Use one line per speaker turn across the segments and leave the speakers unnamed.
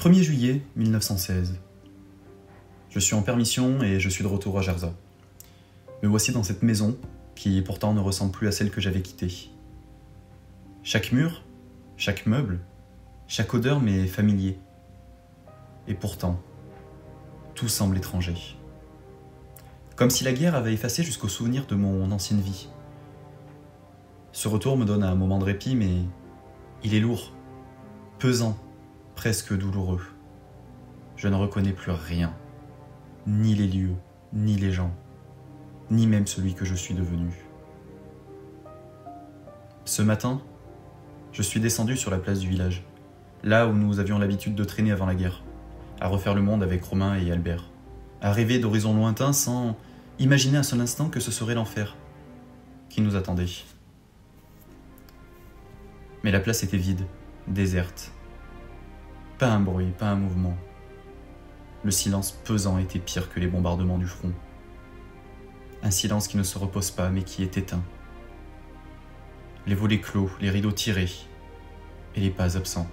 1er juillet 1916. Je suis en permission et je suis de retour à Jarza. Me voici dans cette maison qui pourtant ne ressemble plus à celle que j'avais quittée. Chaque mur, chaque meuble, chaque odeur m'est familier. Et pourtant, tout semble étranger. Comme si la guerre avait effacé jusqu'au souvenir de mon ancienne vie. Ce retour me donne un moment de répit, mais il est lourd, pesant, presque douloureux. Je ne reconnais plus rien, ni les lieux, ni les gens, ni même celui que je suis devenu. Ce matin, je suis descendu sur la place du village, là où nous avions l'habitude de traîner avant la guerre, à refaire le monde avec Romain et Albert, à rêver d'horizons lointains sans imaginer un seul instant que ce serait l'enfer qui nous attendait. Mais la place était vide, déserte. Pas un bruit, pas un mouvement. Le silence pesant était pire que les bombardements du front. Un silence qui ne se repose pas, mais qui est éteint. Les volets clos, les rideaux tirés, et les pas absents.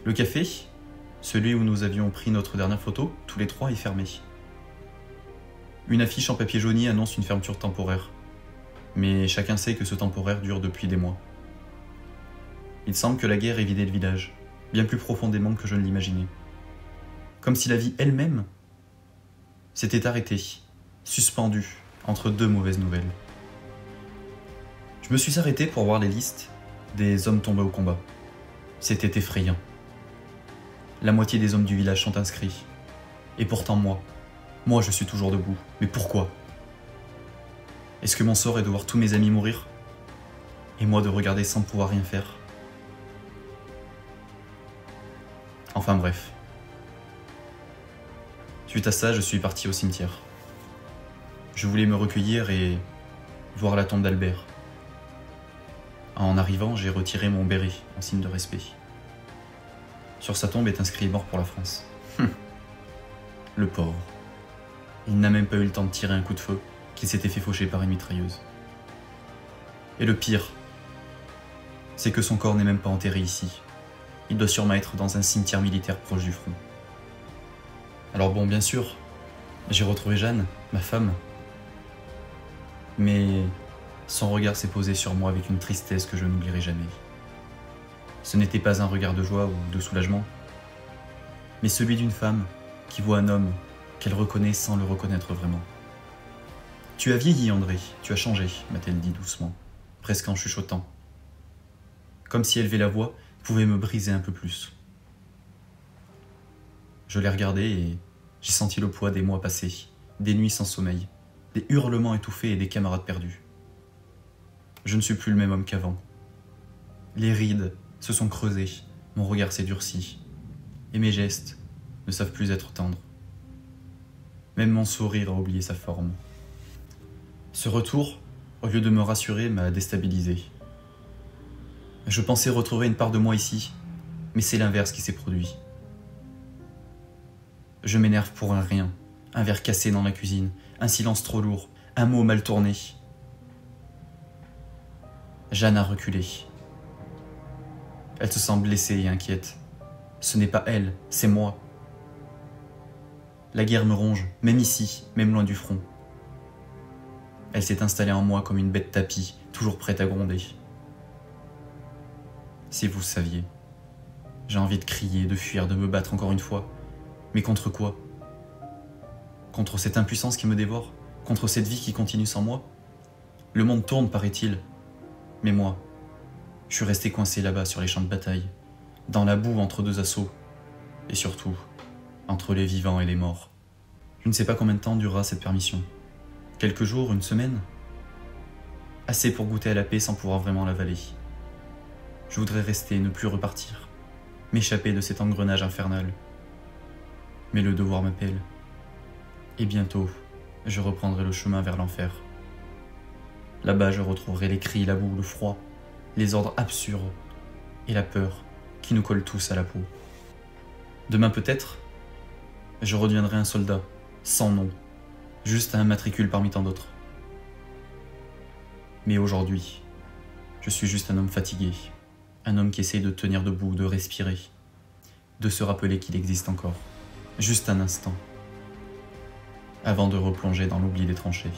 Le café, celui où nous avions pris notre dernière photo, tous les trois, est fermé. Une affiche en papier jauni annonce une fermeture temporaire. Mais chacun sait que ce temporaire dure depuis des mois. Il semble que la guerre ait vidé le village, bien plus profondément que je ne l'imaginais. Comme si la vie elle-même s'était arrêtée, suspendue entre deux mauvaises nouvelles. Je me suis arrêté pour voir les listes des hommes tombés au combat. C'était effrayant. La moitié des hommes du village sont inscrits. Et pourtant moi je suis toujours debout. Mais pourquoi ? Est-ce que mon sort est de voir tous mes amis mourir ? Et moi de regarder sans pouvoir rien faire ? Enfin bref. Suite à ça, je suis parti au cimetière. Je voulais me recueillir et voir la tombe d'Albert. En arrivant, j'ai retiré mon béret en signe de respect. Sur sa tombe est inscrit « Mort pour la France ». Le pauvre. Il n'a même pas eu le temps de tirer un coup de feu qu'il s'était fait faucher par une mitrailleuse. Et le pire, c'est que son corps n'est même pas enterré ici. Il doit sûrement être dans un cimetière militaire proche du front. Alors bon, bien sûr, j'ai retrouvé Jeanne, ma femme. Mais son regard s'est posé sur moi avec une tristesse que je n'oublierai jamais. Ce n'était pas un regard de joie ou de soulagement, mais celui d'une femme qui voit un homme qu'elle reconnaît sans le reconnaître vraiment. « Tu as vieilli, André, tu as changé », m'a-t-elle dit doucement, presque en chuchotant. Comme si élever la voix pouvait me briser un peu plus. Je l'ai regardée et j'ai senti le poids des mois passés, des nuits sans sommeil, des hurlements étouffés et des camarades perdus. Je ne suis plus le même homme qu'avant. Les rides se sont creusées, mon regard s'est durci, et mes gestes ne savent plus être tendres. Même mon sourire a oublié sa forme. Ce retour, au lieu de me rassurer, m'a déstabilisé. Je pensais retrouver une part de moi ici, mais c'est l'inverse qui s'est produit. Je m'énerve pour un rien, un verre cassé dans la cuisine, un silence trop lourd, un mot mal tourné. Jeanne a reculé. Elle se sent blessée et inquiète. Ce n'est pas elle, c'est moi. La guerre me ronge, même ici, même loin du front. Elle s'est installée en moi comme une bête tapie, toujours prête à gronder. Si vous saviez, j'ai envie de crier, de fuir, de me battre encore une fois. Mais contre quoi ? Contre cette impuissance qui me dévore ? Contre cette vie qui continue sans moi ? Le monde tourne, paraît-il. Mais moi, je suis resté coincé là-bas sur les champs de bataille, dans la boue entre deux assauts, et surtout, entre les vivants et les morts. Je ne sais pas combien de temps durera cette permission. Quelques jours, une semaine ? Assez pour goûter à la paix sans pouvoir vraiment l'avaler. Je voudrais rester, ne plus repartir, m'échapper de cet engrenage infernal. Mais le devoir m'appelle. Et bientôt, je reprendrai le chemin vers l'enfer. Là-bas, je retrouverai les cris, la boue, le froid, les ordres absurdes et la peur qui nous collent tous à la peau. Demain peut-être, je redeviendrai un soldat, sans nom, juste un matricule parmi tant d'autres. Mais aujourd'hui, je suis juste un homme fatigué, un homme qui essaye de tenir debout, de respirer, de se rappeler qu'il existe encore, juste un instant, avant de replonger dans l'oubli des tranchées.